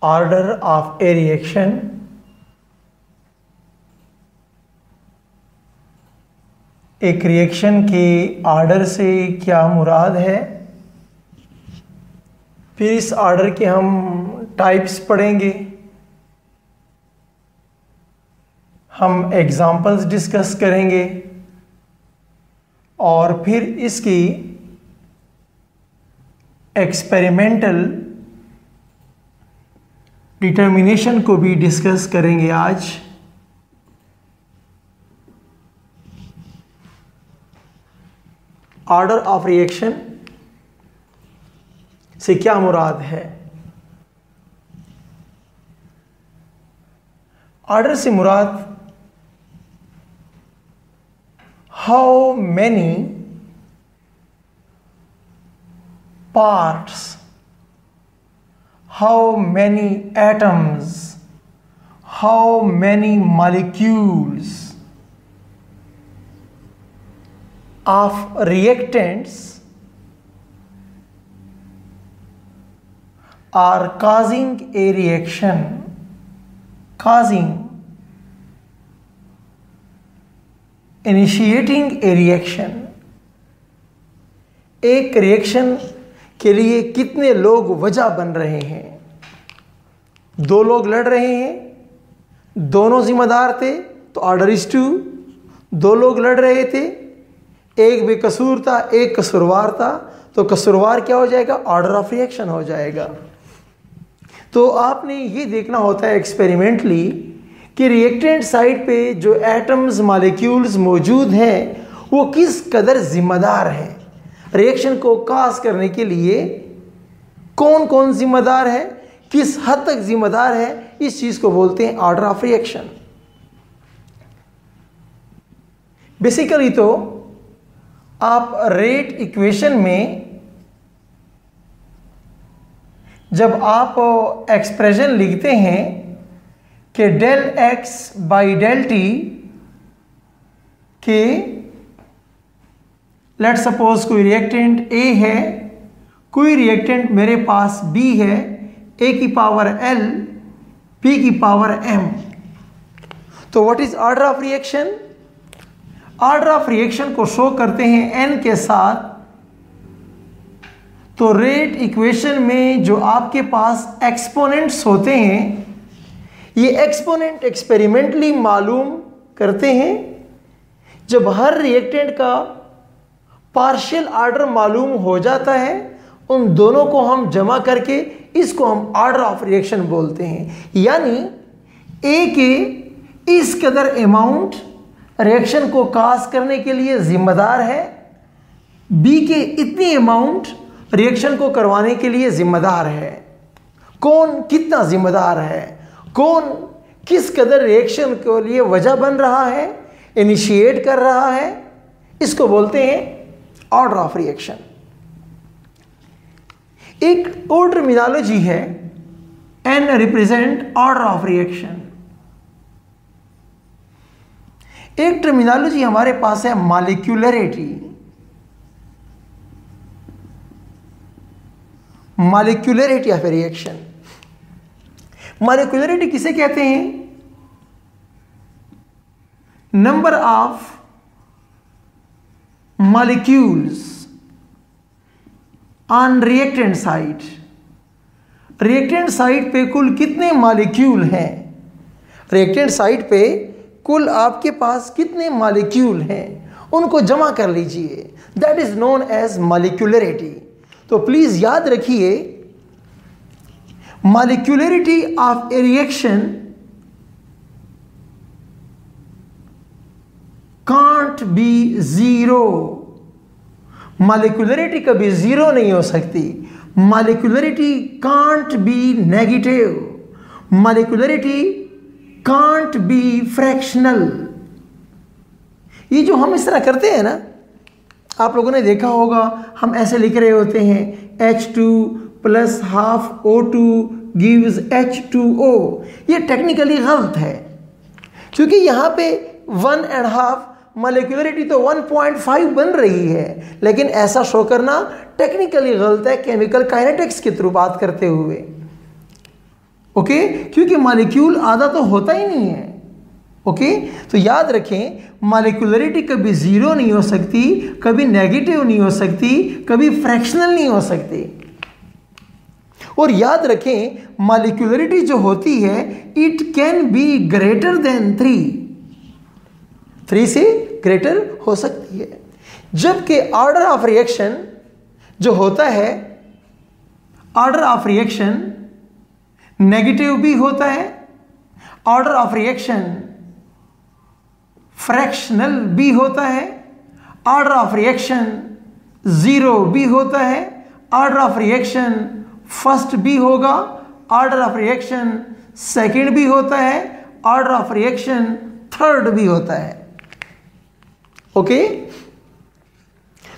Order of a reaction एक reaction के order से क्या मुराद है। फिर इस ऑर्डर के हम टाइप्स पढ़ेंगे, हम एग्जाम्पल्स डिस्कस करेंगे और फिर इसकी एक्सपेरिमेंटल डिटर्मिनेशन को भी डिस्कस करेंगे आज। ऑर्डर ऑफ रिएक्शन से क्या मुराद है। ऑर्डर से मुराद how many parts, how many atoms, how many molecules of reactants are causing a reaction, initiating a reaction। एक रिएक्शन के लिए कितने लोग वजह बन रहे हैं। दो लोग लड़ रहे हैं, दोनों जिम्मेदार थे तो ऑर्डर इज टू। दो लोग लड़ रहे थे, एक बेकसूर था एक कसूरवार था, तो कसूरवार क्या हो जाएगा, ऑर्डर ऑफ रिएक्शन हो जाएगा। तो आपने ये देखना होता है एक्सपेरिमेंटली कि रिएक्टेंट साइड पे जो एटम्स मॉलिक्यूल्स मौजूद हैं वो किस कदर जिम्मेदार हैं। रिएक्शन को काज करने के लिए कौन कौन जिम्मेदार है, किस हद तक जिम्मेदार है, इस चीज को बोलते हैं ऑर्डर ऑफ रिएक्शन। बेसिकली तो आप रेट इक्वेशन में जब आप एक्सप्रेशन लिखते हैं कि del x by del t k, let suppose कोई रिएक्टेंट ए है, कोई रिएक्टेंट मेरे पास बी है, ए की पावर एल पी की पावर एम। तो what is order of reaction. Order of reaction को शो करते हैं एन के साथ। तो रेट इक्वेशन में जो आपके पास एक्सपोनेंट्स होते हैं, ये एक्सपोनेंट एक्सपेरिमेंटली मालूम करते हैं। जब हर रिएक्टेंट का पार्शियल ऑर्डर मालूम हो जाता है, उन दोनों को हम जमा करके इसको हम ऑर्डर ऑफ रिएक्शन बोलते हैं। यानी ए के इस कदर अमाउंट रिएक्शन को काज करने के लिए जिम्मेदार है, बी के इतनी अमाउंट रिएक्शन को करवाने के लिए जिम्मेदार है। कौन कितना जिम्मेदार है, कौन किस कदर रिएक्शन के लिए वजह बन रहा है, इनिशिएट कर रहा है, इसको बोलते हैं ऑर्डर ऑफ रिएक्शन। एक और टर्मिनोलॉजी है N represent order of reaction. एक टर्मिनोलॉजी हमारे पास है molecularity. Molecularity of reaction. Molecularity किसे कहते हैं, number of molecules on reactant side। Reactant side पे कुल कितने मॉलिक्यूल हैं, रिएक्टेंट साइड पे कुल आपके पास कितने मॉलिक्यूल हैं, उनको जमा कर लीजिए। That is known as molecularity. तो प्लीज याद रखिए, molecularity of a reaction can't be zero. Molecularity कभी जीरो नहीं हो सकती। Molecularity can't be negative. Molecularity can't be fractional. ये जो हम इस तरह करते हैं ना, आप लोगों ने देखा होगा, हम ऐसे लिख रहे होते हैं H2 plus half O2 gives H2O। ये टेक्निकली गलत है, क्योंकि यहां पे 1.5 मॉलिक्यूलरिटी तो 1.5 बन रही है, लेकिन ऐसा शो करना टेक्निकली गलत है केमिकल काइनेटिक्स के थ्रू बात करते हुए। ओके, क्योंकि मॉलिक्यूल आधा तो होता ही नहीं है। ओके, तो याद रखें मॉलिक्यूलरिटी कभी जीरो नहीं हो सकती, कभी नेगेटिव नहीं हो सकती, कभी फ्रैक्शनल नहीं हो सकती। और याद रखें मॉलिक्यूलरिटी जो होती है it can be greater than 3 से ग्रेटर हो सकती है। जबकि ऑर्डर ऑफ रिएक्शन जो होता है, ऑर्डर ऑफ रिएक्शन नेगेटिव भी होता है, ऑर्डर ऑफ रिएक्शन फ्रैक्शनल भी होता है, ऑर्डर ऑफ रिएक्शन जीरो भी होता है, ऑर्डर ऑफ रिएक्शन फर्स्ट भी होगा, ऑर्डर ऑफ रिएक्शन सेकंड भी होता है, ऑर्डर ऑफ रिएक्शन थर्ड भी होता है। ओके,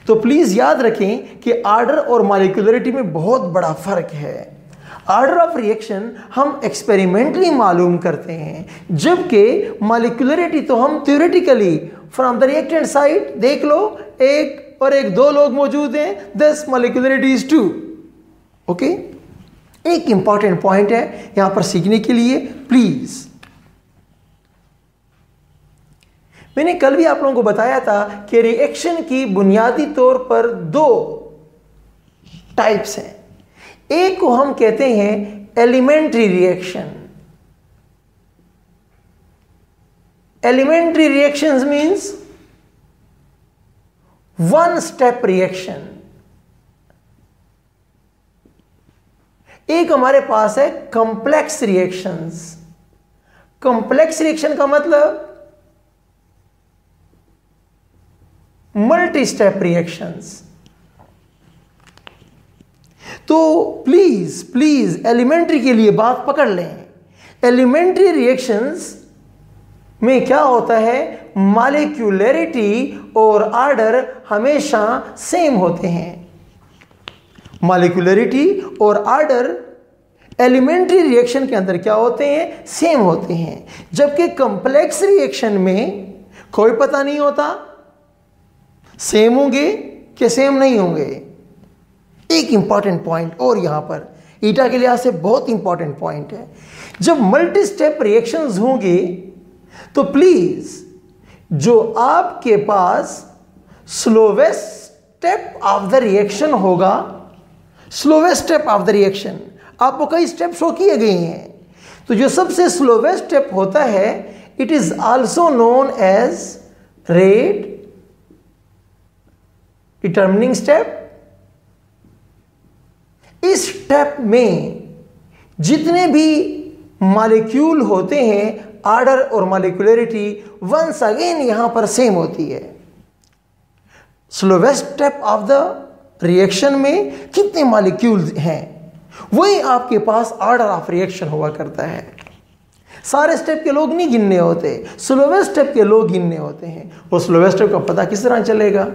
तो प्लीज याद रखें कि ऑर्डर और मॉलिक्यूलरिटी में बहुत बड़ा फर्क है। ऑर्डर ऑफ रिएक्शन हम एक्सपेरिमेंटली मालूम करते हैं, जबकि मॉलिक्यूलरिटी तो हम theoretically from the reactant side देख लो, एक और एक 2 लोग मौजूद हैं, 10 मॉलिक्यूलरिटी इज 2। ओके, एक इंपॉर्टेंट पॉइंट है यहां पर सीखने के लिए प्लीज। मैंने कल भी आप लोगों को बताया था कि रिएक्शन की बुनियादी तौर पर 2 टाइप्स हैं। एक को हम कहते हैं elementary reaction. Elementary reactions means 1 step reaction. एक हमारे पास है कॉम्प्लेक्स रिएक्शंस। कॉम्प्लेक्स रिएक्शन का मतलब मल्टी स्टेप रिएक्शंस। तो प्लीज एलिमेंट्री के लिए बात पकड़ लें। एलिमेंट्री रिएक्शंस में क्या होता है, मॉलिक्यूलरिटी और ऑर्डर हमेशा सेम होते हैं। मॉलिक्यूलरिटी और ऑर्डर एलिमेंट्री रिएक्शन के अंदर क्या होते हैं, सेम होते हैं। जबकि कॉम्प्लेक्स रिएक्शन में कोई पता नहीं होता सेम होंगे कि सेम नहीं होंगे। एक इंपॉर्टेंट पॉइंट और यहां पर ईटा के लिहाज से बहुत इंपॉर्टेंट पॉइंट है, जब मल्टी स्टेप रिएक्शंस होंगे तो प्लीज जो आपके पास slowest step of the reaction होगा, slowest step of the reaction आपको कई स्टेप शो किए गए हैं, तो जो सबसे स्लोवेस्ट स्टेप होता है it is also known as rate determining step. इस स्टेप में जितने भी मॉलिक्यूल होते हैं, ऑर्डर और मॉलिक्यूलरिटी वंस अगेन यहां पर सेम होती है। Slowest step of the reaction में कितने मॉलिक्यूल्स हैं वही आपके पास ऑर्डर ऑफ रिएक्शन हुआ करता है। सारे स्टेप के लोग नहीं गिनने होते, स्लोवेस्ट स्टेप के लोग गिनने होते हैं। वो स्लोवेस्ट स्टेप का पता किस तरह चलेगा,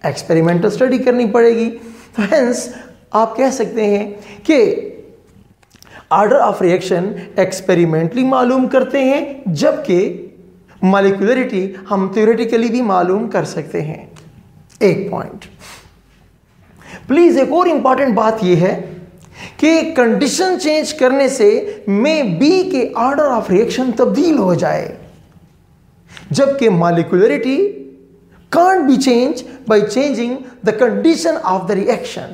एक्सपेरिमेंटल स्टडी करनी पड़ेगी। तो हेंस आप कह सकते हैं कि ऑर्डर ऑफ रिएक्शन एक्सपेरिमेंटली मालूम करते हैं, जबकि मॉलिक्यूलरिटी हम थ्योरेटिकली भी मालूम कर सकते हैं। एक पॉइंट प्लीज, एक और इंपॉर्टेंट बात यह है कि कंडीशन चेंज करने से मे बी के ऑर्डर ऑफ रिएक्शन तब्दील हो जाए, जबकि molecularity can't be changed by changing the condition of the reaction.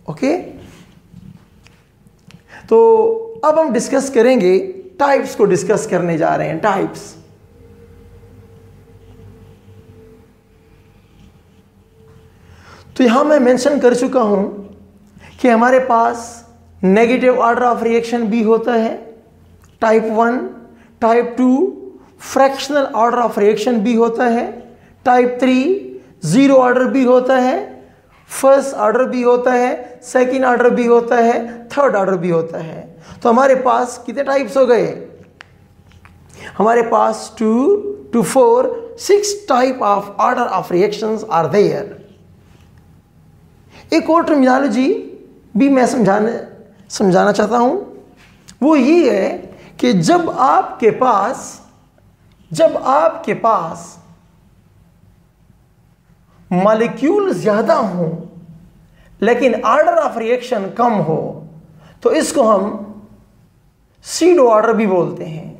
Okay, तो अब हम डिस्कस करेंगे, टाइप्स को डिस्कस करने जा रहे हैं। टाइप्स, तो यहां मैं मेंशन कर चुका हूं कि हमारे पास नेगेटिव ऑर्डर ऑफ रिएक्शन भी होता है, type 1, type 2 fractional order of reaction भी होता है, टाइप 3 जीरो ऑर्डर भी होता है, फर्स्ट ऑर्डर भी होता है, सेकंड ऑर्डर भी होता है, थर्ड ऑर्डर भी होता है। तो हमारे पास कितने टाइप्स हो गए, हमारे पास 2 to 4 6 type of order of reactions are there. एक और टर्मिनोलॉजी भी मैं समझाना चाहता हूं, वो ये है कि जब आपके पास मॉलिक्यूल ज्यादा हो लेकिन ऑर्डर ऑफ रिएक्शन कम हो, तो इसको हम सीडो ऑर्डर भी बोलते हैं।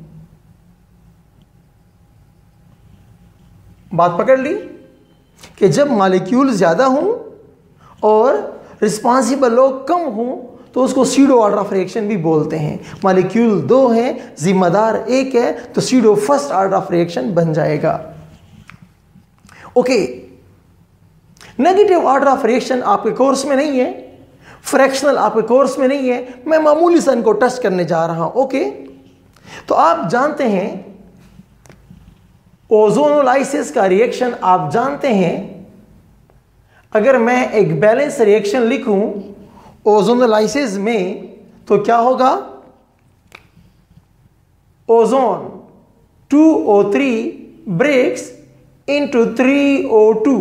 बात पकड़ ली कि जब मॉलिक्यूल ज्यादा हों और रिस्पॉन्सिबल लोग कम हों तो उसको सीडो ऑर्डर ऑफ रिएक्शन भी बोलते हैं। मॉलिक्यूल 2 है, जिम्मेदार 1 है, तो pseudo first order of reaction बन जाएगा। Okay, negative order of reaction आपके कोर्स में नहीं है, फ्रैक्शनल आपके कोर्स में नहीं है, मैं मामूली सा इनको टच करने जा रहा हूं। ओके, तो आप जानते हैं ओजोनोलाइसिस का रिएक्शन आप जानते हैं। अगर मैं एक बैलेंस रिएक्शन लिखूं ओजोनोलाइसिस में तो क्या होगा? Ozone 2O3 breaks into 3O2।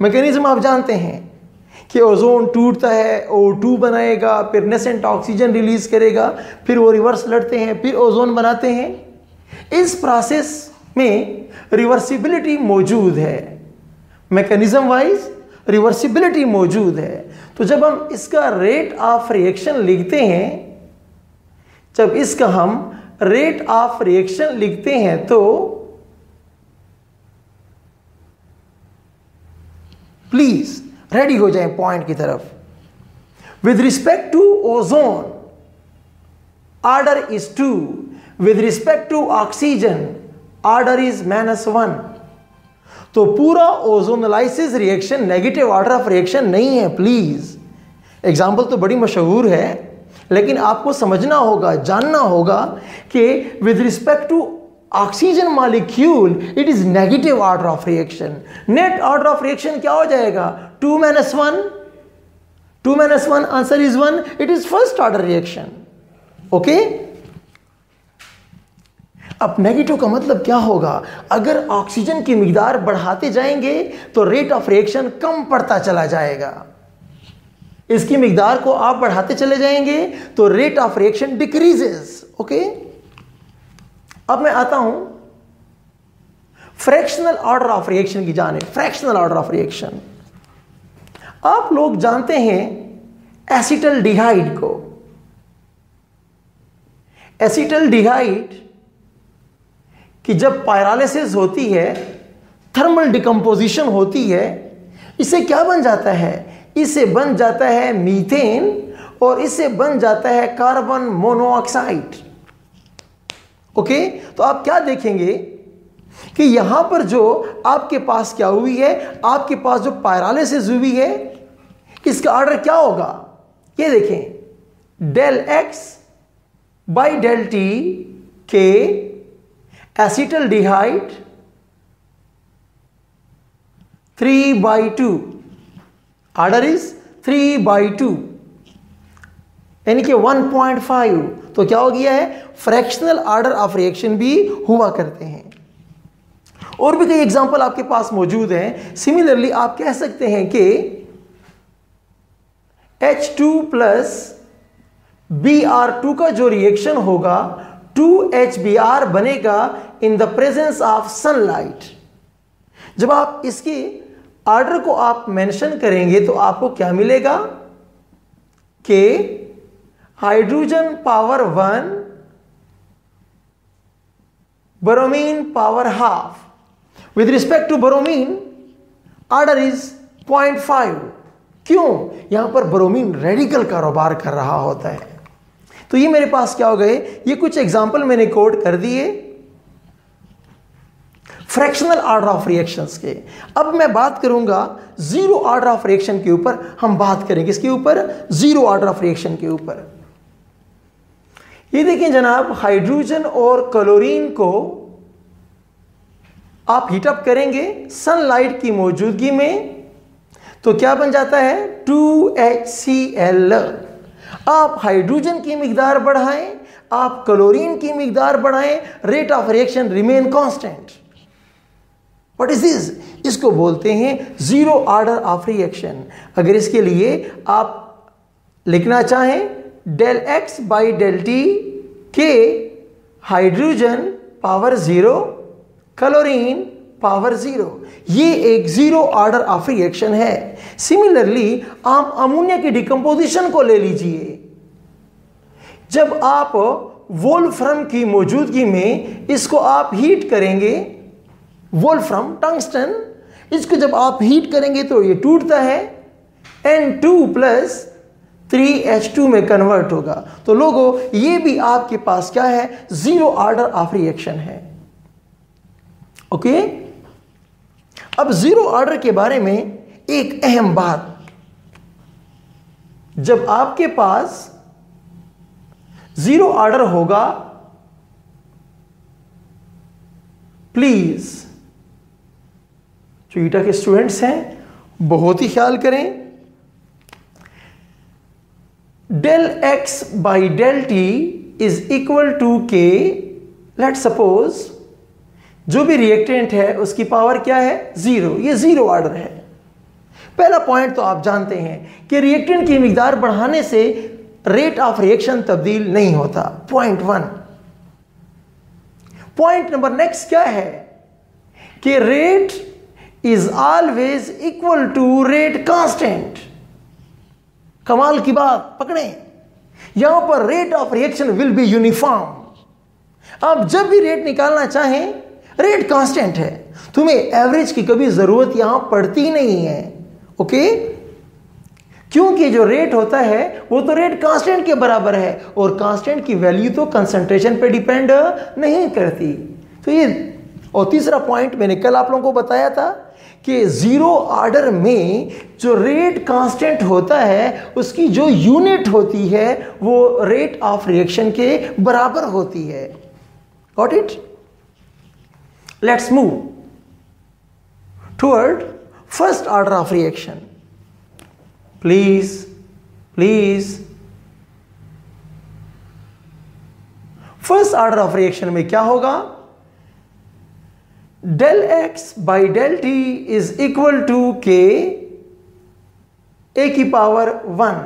Mechanism आप जानते हैं कि ओजोन टूटता है, O2 बनाएगा, फिर नेसेंट ऑक्सीजन रिलीज करेगा, फिर वो रिवर्स लड़ते हैं, फिर ओजोन बनाते हैं। इस प्रोसेस में रिवर्सिबिलिटी मौजूद है, मैकेनिज्म वाइज रिवर्सिबिलिटी मौजूद है। तो जब हम इसका रेट ऑफ रिएक्शन लिखते हैं, जब इसका हम रेट ऑफ रिएक्शन लिखते हैं तो प्लीज रेडी हो जाएं पॉइंट की तरफ। With respect to ozone order is 2, with respect to oxygen order is -1। तो पूरा ozonolysis reaction negative order of reaction नहीं है। प्लीज, एग्जाम्पल तो बड़ी मशहूर है, लेकिन आपको समझना होगा, जानना होगा कि with respect to oxygen molecule it is negative order of reaction. Net order of reaction क्या हो जाएगा? 2 - 1, 2 - 1 answer is 1, it is first order reaction. Okay, अब नेगेटिव का मतलब क्या होगा? अगर ऑक्सीजन की मिकदार बढ़ाते जाएंगे तो रेट ऑफ रिएक्शन कम पड़ता चला जाएगा। इसकी मिकदार को आप बढ़ाते चले जाएंगे तो rate of reaction decreases. Okay, अब मैं आता हूं फ्रैक्शनल ऑर्डर ऑफ रिएक्शन की जानिब। फ्रैक्शनल ऑर्डर ऑफ रिएक्शन आप लोग जानते हैं एसिटल्डिहाइड को। एसिटल्डिहाइड कि जब पायरोलिसिस होती है, थर्मल डिकम्पोजिशन होती है, इससे क्या बन जाता है? इससे बन जाता है मीथेन और इससे बन जाता है कार्बन मोनोऑक्साइड। ओके, तो आप क्या देखेंगे कि यहां पर जो आपके पास क्या हुई है, आपके पास जो पायरोलिसिस हुई है, इसका ऑर्डर क्या होगा? ये देखें, del x by del t k acetaldehyde 3/2, order is 3/2 यानी कि 1.5। तो क्या हो गया है? फ्रैक्शनल ऑर्डर ऑफ रिएक्शन भी हुआ करते हैं। और भी कई एग्जांपल आपके पास मौजूद हैं। सिमिलरली आप कह सकते हैं कि H2 प्लस Br2 का जो रिएक्शन होगा 2HBr बनेगा in the presence of sunlight. जब आप इसके ऑर्डर को आप मेंशन करेंगे तो आपको क्या मिलेगा कि hydrogen power 1, bromine power half. With respect to bromine order is 0.5। क्यों? यहां पर ब्रोमीन रेडिकल कारोबार कर रहा होता है। तो ये मेरे पास क्या हो गए? ये कुछ एग्जाम्पल मैंने कोड कर दिए फ्रैक्शनल ऑर्डर ऑफ रिएक्शंस के। अब मैं बात करूंगा जीरो ऑर्डर ऑफ रिएक्शन के ऊपर। हम बात करेंगे इसके ऊपर, जीरो ऑर्डर ऑफ रिएक्शन के ऊपर। ये देखें जनाब, हाइड्रोजन और क्लोरीन को आप हीटअप करेंगे सनलाइट की मौजूदगी में तो क्या बन जाता है? 2HCl। आप हाइड्रोजन की मिकदार बढ़ाएं, आप क्लोरीन की मिकदार बढ़ाएं, rate of reaction remain constant. What is this? इसको बोलते हैं जीरो ऑर्डर ऑफ रिएक्शन। अगर इसके लिए आप लिखना चाहें del x by del t के हाइड्रोजन पावर 0, क्लोरीन पावर 0, ये एक जीरो ऑर्डर ऑफ रिएक्शन है। सिमिलरली आप अमोनिया की डिकम्पोजिशन को ले लीजिए। जब आप वोल्फ्रम की मौजूदगी में इसको आप हीट करेंगे, वोल्फ्रम टंगस्टन, इसको जब आप हीट करेंगे तो ये टूटता है, N2 प्लस 3H2 में कन्वर्ट होगा। तो लोगों ये भी आपके पास क्या है, जीरो ऑर्डर ऑफ रिएक्शन है। ओके, अब जीरो ऑर्डर के बारे में एक अहम बात, जब आपके पास जीरो ऑर्डर होगा, प्लीज जो ईटा के स्टूडेंट्स हैं बहुत ही ख्याल करें, del x by del t is equal to k। Let suppose जो भी रिएक्टेंट है उसकी पावर क्या है, जीरो, ये जीरो ऑर्डर है। पहला पॉइंट तो आप जानते हैं कि रिएक्टेंट की मिकदार बढ़ाने से रेट ऑफ रिएक्शन तब्दील नहीं होता, पॉइंट 1। पॉइंट नंबर नेक्स्ट क्या है कि rate is always equal to rate constant. कमाल की बात पकड़ें, यहां पर rate of reaction will be uniform. आप जब भी रेट निकालना चाहें, रेट कांस्टेंट है, तुम्हें एवरेज की कभी जरूरत यहां पड़ती नहीं है। ओके, क्योंकि जो रेट होता है वो तो रेट कांस्टेंट के बराबर है, और कांस्टेंट की वैल्यू तो कंसंट्रेशन पे डिपेंड नहीं करती। तो ये, और तीसरा पॉइंट मैंने कल आप लोगों को बताया था कि जीरो ऑर्डर में जो रेट कांस्टेंट होता है उसकी जो यूनिट होती है वो रेट ऑफ रिएक्शन के बराबर होती है। Got it? Let's move toward first order of reaction. Please first order of reaction में क्या होगा, del x by del t is equal to k a की पावर 1।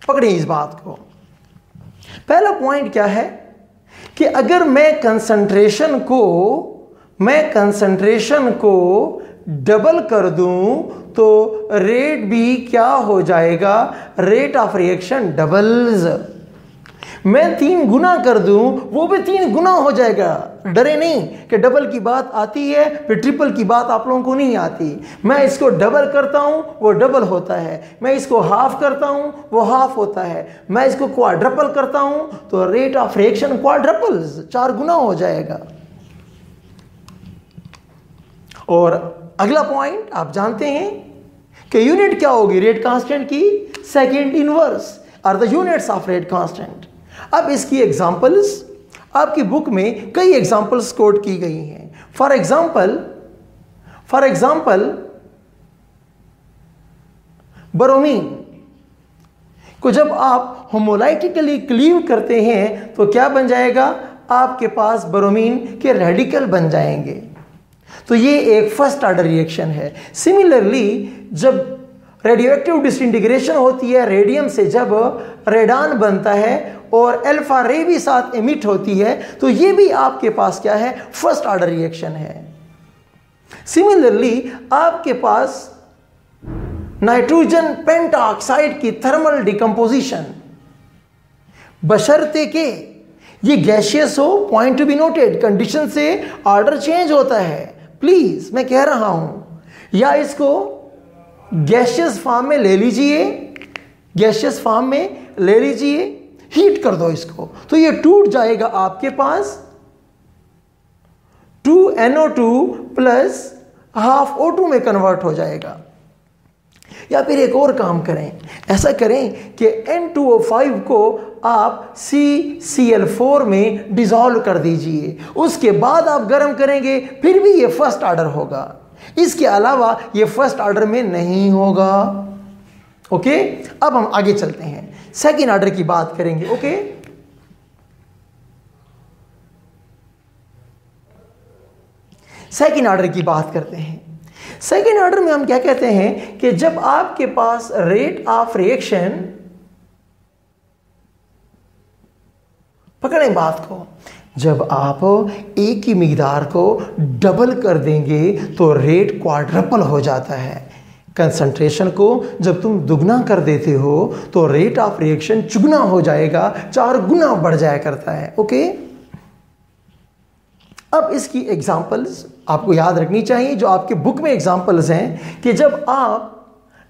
पकड़िए इस बात को। पहला पॉइंट क्या है कि अगर मैं कंसंट्रेशन को डबल कर दूं तो रेट भी क्या हो जाएगा, रेट ऑफ रिएक्शन डबल्स। मैं 3 गुना कर दूं वो भी 3 गुना हो जाएगा। डरे नहीं कि डबल की बात आती है फिर ट्रिपल की बात आप लोगों को नहीं आती। मैं इसको डबल करता हूं वो डबल होता है, मैं इसको हाफ करता हूं वो हाफ होता है, मैं इसको क्वाड्रपल करता हूं तो रेट ऑफ रिएक्शन क्वाड्रपल्स, 4 गुना हो जाएगा। और अगला पॉइंट आप जानते हैं कि यूनिट क्या होगी रेट कांस्टेंट की, second inverse are the units of rate constant. अब इसकी एग्जांपल्स आपकी बुक में कई एग्जांपल्स कोट की गई हैं। फॉर एग्जांपल बोरोमीन को जब आप होमोलाइटिकली क्लीव करते हैं तो क्या बन जाएगा, आपके पास बोरोमीन के रेडिकल बन जाएंगे। तो ये एक फर्स्ट ऑर्डर रिएक्शन है। सिमिलरली जब रेडियोएक्टिव डिसइंटीग्रेशन होती है रेडियम से, जब रेडान बनता है और अल्फा रे भी साथ एमिट होती है तो ये भी आपके पास क्या है, फर्स्ट ऑर्डर रिएक्शन है। सिमिलरली आपके पास नाइट्रोजन पेंटाऑक्साइड की थर्मल डिकम्पोजिशन, बशर्ते के ये गैसियस हो, point to be noted, condition से ऑर्डर चेंज होता है। प्लीज मैं कह रहा हूं, या इसको गैसियस फॉर्म में ले लीजिए, हीट कर दो इसको तो ये टूट जाएगा, आपके पास 2NO2 प्लस हाफ O2 में कन्वर्ट हो जाएगा। या फिर एक और काम करें, ऐसा करें कि N2O5 को आप CCl4 में डिसॉल्व कर दीजिए, उसके बाद आप गर्म करेंगे फिर भी ये फर्स्ट ऑर्डर होगा। इसके अलावा ये फर्स्ट ऑर्डर में नहीं होगा। ओके, अब हम आगे चलते हैं, सेकेंड ऑर्डर की बात करेंगे। ओके, सेकेंड ऑर्डर की बात करते हैं। सेकेंड ऑर्डर में हम क्या कहते हैं कि जब आपके पास रेट ऑफ रिएक्शन, पकड़ें बात को, जब आप एक की मिकदार को डबल कर देंगे तो रेट क्वाड्रपल हो जाता है। कंसंट्रेशन को जब तुम दुगना कर देते हो तो रेट ऑफ रिएक्शन चुगना हो जाएगा, 4 गुना बढ़ जाया करता है। ओके, अब इसकी एग्जांपल्स आपको याद रखनी चाहिए जो आपके बुक में एग्जांपल्स हैं कि जब आप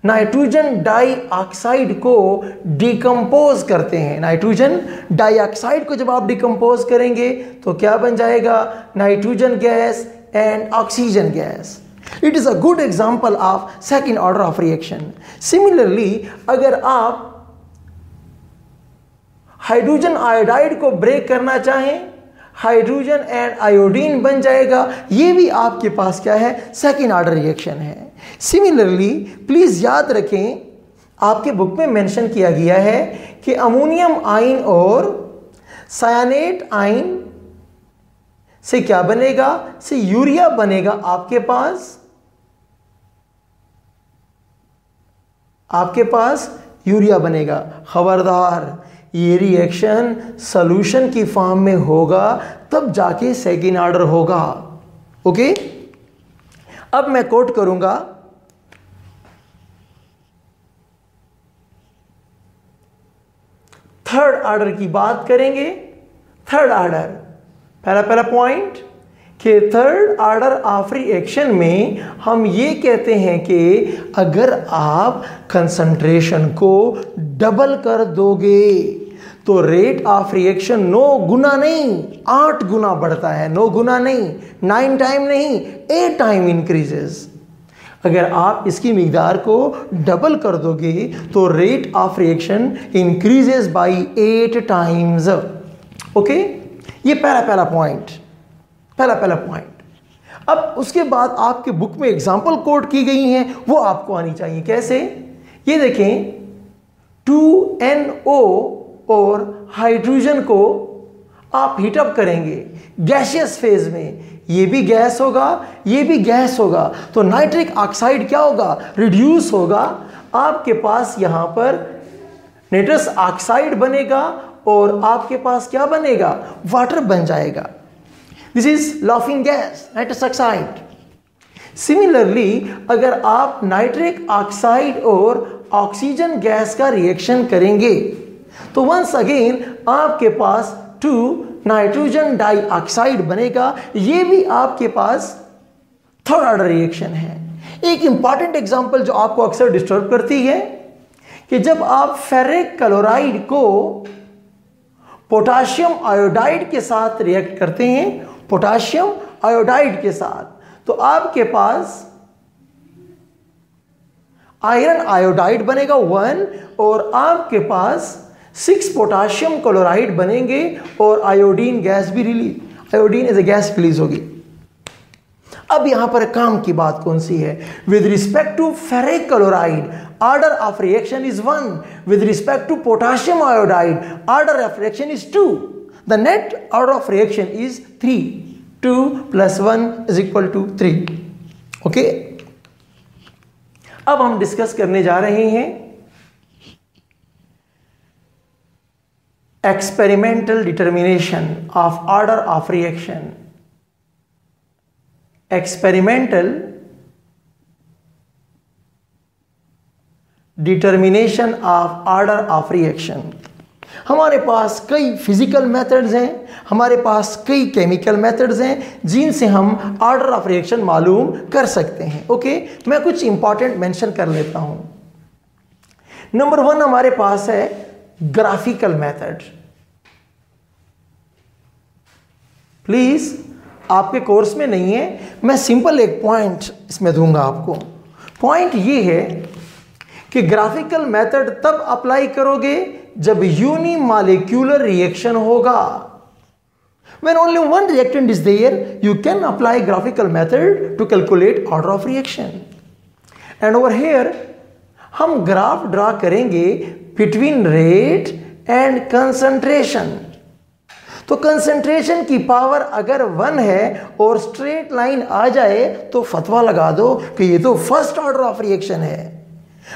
नाइट्रोजन डाइऑक्साइड को डिकम्पोज करते हैं, नाइट्रोजन डाइऑक्साइड को जब आप डिकम्पोज करेंगे तो क्या बन जाएगा, nitrogen gas and oxygen gas. It is a good example of second order of reaction. Similarly अगर आप हाइड्रोजन आयोडाइड को ब्रेक करना चाहें, हाइड्रोजन एंड आयोडीन बन जाएगा, ये भी आपके पास क्या है, सेकंड ऑर्डर रिएक्शन है। सिमिलरली प्लीज याद रखें, आपके बुक में मेंशन किया गया है कि अमोनियम आयन और सायानेट आयन से क्या बनेगा, से यूरिया बनेगा आपके पास यूरिया बनेगा। खबरदार, ये रिएक्शन सॉल्यूशन की फॉर्म में होगा तब जाके सेकंड ऑर्डर होगा। ओके, अब मैं कोट करूंगा, थर्ड ऑर्डर की बात करेंगे। थर्ड ऑर्डर, पहला पॉइंट कि थर्ड ऑर्डर ऑफ रिएक्शन में हम ये कहते हैं कि अगर आप कंसंट्रेशन को डबल कर दोगे तो रेट ऑफ रिएक्शन 9 गुना नहीं 8 गुना बढ़ता है। 9 गुना नहीं, 9 टाइम नहीं, 8 टाइम इंक्रीजेस। अगर आप इसकी मिकदार को डबल कर दोगे तो rate of reaction increases by 8 times. Okay, ये पहला पॉइंट। अब उसके बाद आपके बुक में एग्जांपल कोट की गई हैं, वो आपको आनी चाहिए। कैसे, ये देखें, 2NO और हाइड्रोजन को आप हीटअप करेंगे गैसियस फेज में, ये भी गैस होगा, ये भी गैस होगा, तो नाइट्रिक ऑक्साइड क्या होगा, रिड्यूस होगा। आपके पास यहां पर नाइट्रस ऑक्साइड बनेगा और आपके पास क्या बनेगा, वाटर बन जाएगा। This is laughing gas, nitrous oxide. Similarly अगर आप नाइट्रिक ऑक्साइड और ऑक्सीजन गैस का रिएक्शन करेंगे तो वंस अगेन आपके पास 2 नाइट्रोजन डाइऑक्साइड बनेगा, ये भी आपके पास थर्ड ऑर्डर रिएक्शन है। एक इंपॉर्टेंट एग्जांपल जो आपको अक्सर डिस्टर्ब करती है कि जब आप फेरिक क्लोराइड को पोटाशियम आयोडाइड के साथ रिएक्ट करते हैं, पोटाशियम आयोडाइड के साथ, तो आपके पास आयरन आयोडाइड बनेगा 1 और आपके पास 6 पोटाशियम क्लोराइड बनेंगे और आयोडीन गैस भी release, iodine as a gas release होगी। अब यहां पर काम की बात कौन सी है, with respect to ferric chloride order of reaction is 1, with respect to potassium iodide order of reaction is 2, the net order of reaction is 3, 2 + 1 = 3। Okay, अब हम डिस्कस करने जा रहे हैं experimental determination of order of reaction. Experimental determination of order of reaction. हमारे पास कई physical methods हैं, हमारे पास कई केमिकल मेथड्स हैं जिनसे हम ऑर्डर ऑफ रिएक्शन मालूम कर सकते हैं। ओके, मैं कुछ इंपॉर्टेंट मेंशन कर लेता हूं। नंबर 1 हमारे पास है ग्राफिकल मेथड। प्लीज, आपके कोर्स में नहीं है, मैं सिंपल एक पॉइंट इसमें दूंगा आपको। पॉइंट ये है कि ग्राफिकल मेथड तब अप्लाई करोगे जब यूनिमॉलिक्यूलर रिएक्शन होगा। When only one reactant is there, you can apply graphical method to calculate order of reaction. And over here, हम ग्राफ ड्रा करेंगे between rate and concentration। तो कंसंट्रेशन की power अगर 1 है और स्ट्रेट लाइन आ जाए तो फतवा लगा दो कि ये तो फर्स्ट ऑर्डर ऑफ रिएक्शन है।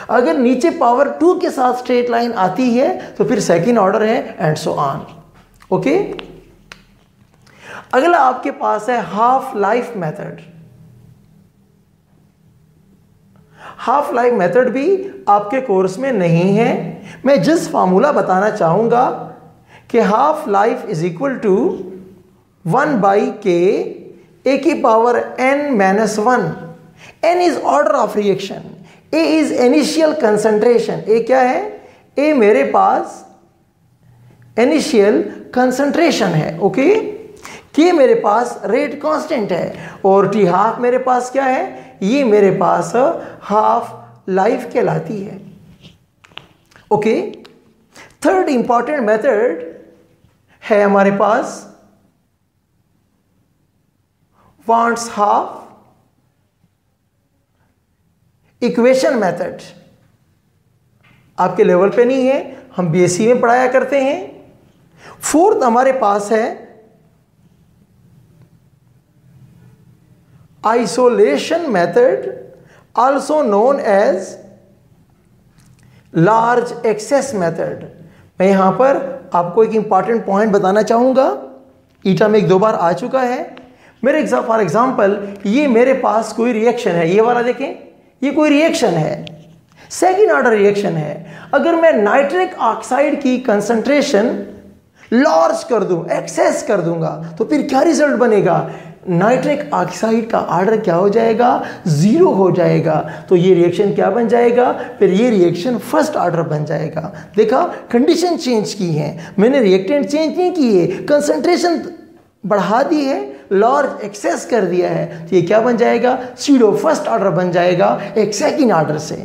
अगर नीचे पावर 2 के साथ स्ट्रेट लाइन आती है तो फिर सेकंड ऑर्डर है, एंड सो ऑन। ओके, अगला आपके पास है half life method. Half life method भी आपके कोर्स में नहीं है। मैं जिस फार्मूला बताना चाहूँगा कि half life is equal to 1/k (n-1). n is order of reaction, a is initial concentration. a क्या है? a मेरे पास इनिशियल कंसंट्रेशन है, ओके। k मेरे पास रेट कांस्टेंट है और t हाफ मेरे पास क्या है? ये मेरे पास हाफ लाइफ कहलाती है, ओके। थर्ड इंपॉर्टेंट मेथड है हमारे पास वांट्स हाफ इक्वेशन मेथड। आपके लेवल पे नहीं है, हम बीएससी में पढ़ाया करते हैं। फोर्थ हमारे पास है isolation method, also known as large excess method. मैं यहां पर आपको एक इंपॉर्टेंट पॉइंट बताना चाहूंगा, ईटा में एक दो बार आ चुका है। मेरे फॉर एग्जांपल ये मेरे पास कोई रिएक्शन है, ये वाला देखें, ये कोई रिएक्शन है, सेकेंड ऑर्डर रिएक्शन है। अगर मैं नाइट्रिक ऑक्साइड की कंसंट्रेशन लार्ज कर दूं, एक्सेस कर दूंगा, तो फिर क्या रिजल्ट बनेगा? नाइट्रिक ऑक्साइड का ऑर्डर क्या हो जाएगा? 0 हो जाएगा। तो ये रिएक्शन क्या बन जाएगा? फिर ये रिएक्शन फर्स्ट ऑर्डर बन जाएगा। देखा, कंडीशन चेंज की है मैंने, रिएक्टेंट चेंज नहीं किए, कंसंट्रेशन बढ़ा दी है, लार्ज एक्सेस कर दिया है, तो ये क्या बन जाएगा? सीडो फर्स्ट ऑर्डर बन जाएगा एक सेकेंड ऑर्डर से।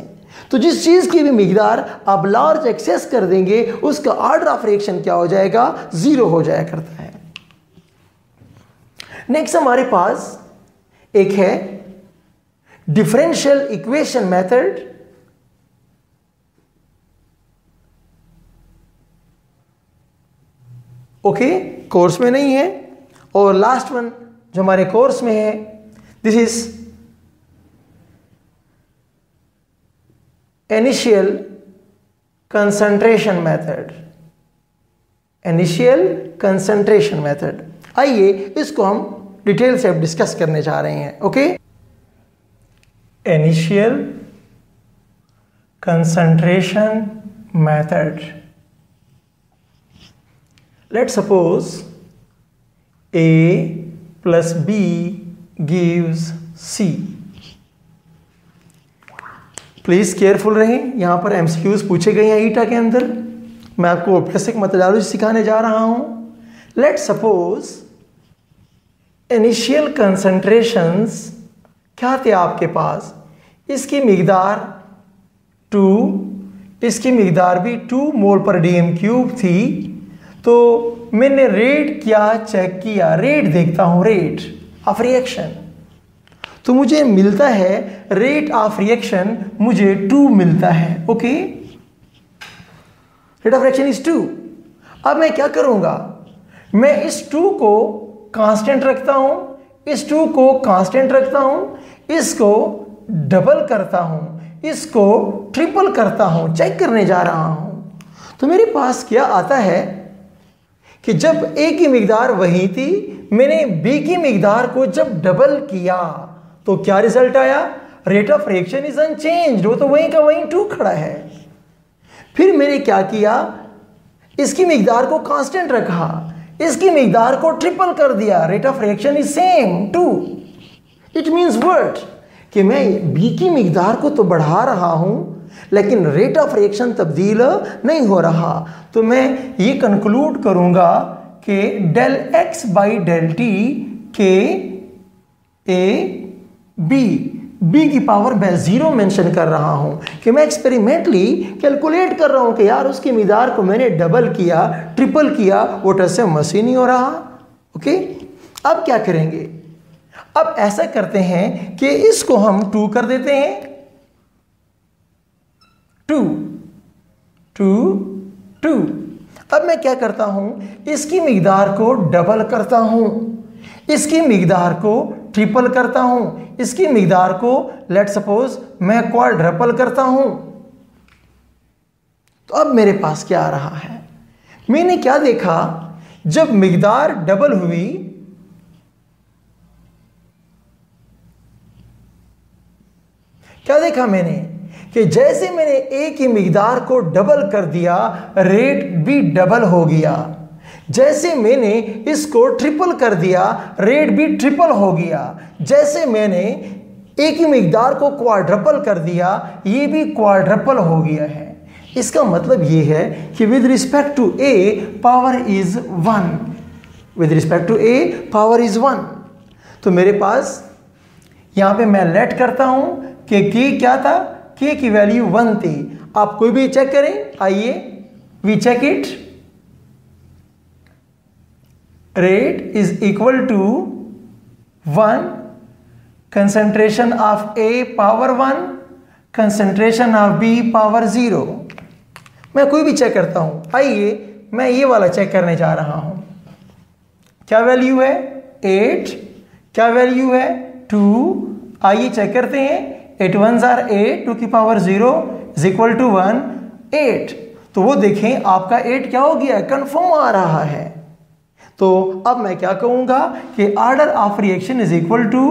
तो जिस चीज की भी मिकदार आप लार्ज एक्सेस कर देंगे, उसका ऑर्डर ऑफ रिएक्शन क्या हो जाएगा? 0 हो जाया करता है। नेक्स्ट हमारे पास एक है differential equation method. Okay, course में नहीं है। और लास्ट वन जो हमारे कोर्स में है, this is initial concentration method. Initial concentration method, आइए इसको हम डिटेल से अब डिस्कस करने जा रहे हैं, okay. Initial concentration method, let's suppose A plus B gives C। Please careful रहें, यहां पर एमसीक्यूज पूछे गए हैं ईटा के अंदर। मैं आपको बेसिक मेथोडोलॉजी सिखाने जा रहा हूं। लेट्स सपोज इनिशियल कंसंट्रेशंस क्या थे आपके पास? इसकी मिकदार 2, इसकी मिकदार भी 2 मोल पर DM³ थी। तो मैंने रेट क्या चेक किया? रेट देखता हूं, रेट ऑफ रिएक्शन, तो मुझे मिलता है रेट ऑफ रिएक्शन मुझे 2 मिलता है, okay. Rate of reaction is 2। अब मैं क्या करूंगा? मैं इस 2 को कांस्टेंट रखता हूं, इस 2 को कांस्टेंट रखता हूं, इसको डबल करता हूं, इसको ट्रिपल करता हूं, चेक करने जा रहा हूं। तो मेरे पास क्या आता है कि जब A की मिकदार वही थी, मैंने B की मिकदार को जब डबल किया तो क्या रिजल्ट आया? Rate of reaction is unchanged, वो तो वहीं का वहीं 2 खड़ा है। फिर मैंने क्या किया? इसकी मिकदार को कांस्टेंट रखा, इसकी मिकदार को ट्रिपल कर दिया, rate of reaction is same 2। It means what? कि मैं B की मिकदार को तो बढ़ा रहा हूं लेकिन रेट ऑफ रिएक्शन तब्दील नहीं हो रहा। तो मैं ये कंक्लूड करूंगा कि del x by del t के A B की पावर मैं 0 मेंशन कर रहा हूं कि मैं एक्सपेरिमेंटली कैलकुलेट कर रहा हूं कि यार उसकी मिकदार को मैंने डबल किया, ट्रिपल किया, वो टस मसी नहीं हो रहा, ओके। अब क्या करेंगे? अब ऐसा करते हैं कि इसको हम 2 कर देते हैं, 2 2 2। अब मैं क्या करता हूं? इसकी मिकदार को डबल करता हूं, इसकी मिकदार को ट्रिपल करता हूं, इसकी मिकदार को लेट्स सपोज मैं क्वाड्रपल करता हूं। तो अब मेरे पास क्या आ रहा है? मैंने क्या देखा? जब मिकदार डबल हुई क्या देखा मैंने कि जैसे मैंने ए की मिकदार को डबल कर दिया, रेट भी डबल हो गया। जैसे मैंने इसको ट्रिपल कर दिया, रेट भी ट्रिपल हो गया। जैसे मैंने ए की मिकदार को क्वाड्रपल कर दिया, ये भी क्वाड्रपल हो गया है। इसका मतलब ये है कि with respect to A power is 1, with respect to A power is 1। तो मेरे पास यहां पे मैं लेट करता हूं कि के क्या था, के की वैल्यू 1 थी। आप कोई भी चेक करें, आइए we check it. Rate is equal to 1, concentration of A power 1, concentration of B power 0। मैं कोई भी चेक करता हूं, आइए मैं ये वाला चेक करने जा रहा हूं। क्या वैल्यू है 8, क्या वैल्यू है 2। आइए चेक करते हैं। 8 1s are 8, 2 की पावर 0 इज इक्वल टू 1, 8। तो वो देखें आपका 8 क्या हो गया, कंफर्म आ रहा है। तो अब मैं क्या कहूंगा कि order of reaction is equal to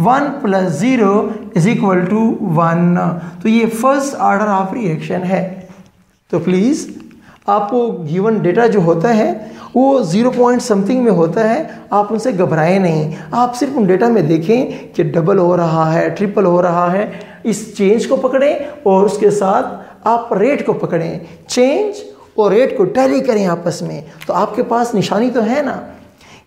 1 + 0 is equal to 1। तो ये फर्स्ट ऑर्डर ऑफ रिएक्शन है। तो प्लीज आपको गिवन डेटा जो होता है वो 0 पॉइंट समथिंग में होता है, आप उनसे घबराएं नहीं। आप सिर्फ उन डेटा में देखें कि डबल हो रहा है, ट्रिपल हो रहा है, इस चेंज को पकड़ें और उसके साथ आप रेट को पकड़ें। चेंज और रेट को टैली करें आपस में, तो आपके पास निशानी तो है ना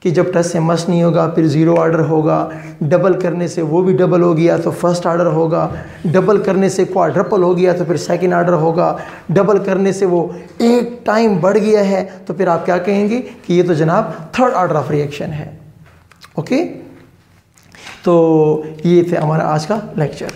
कि जब टच से मस नहीं होगा फिर 0 ऑर्डर होगा, डबल करने से वो भी डबल हो गया तो फर्स्ट ऑर्डर होगा, डबल करने से क्वाड्रपल हो गया तो फिर सेकंड ऑर्डर होगा, डबल करने से वो एक टाइम बढ़ गया है तो फिर आप क्या कहेंगे कि ये तो जनाब थर्ड ऑर्डर ऑफ रिएक्शन है। ओके, तो ये थे हमारा आज का लेक्चर।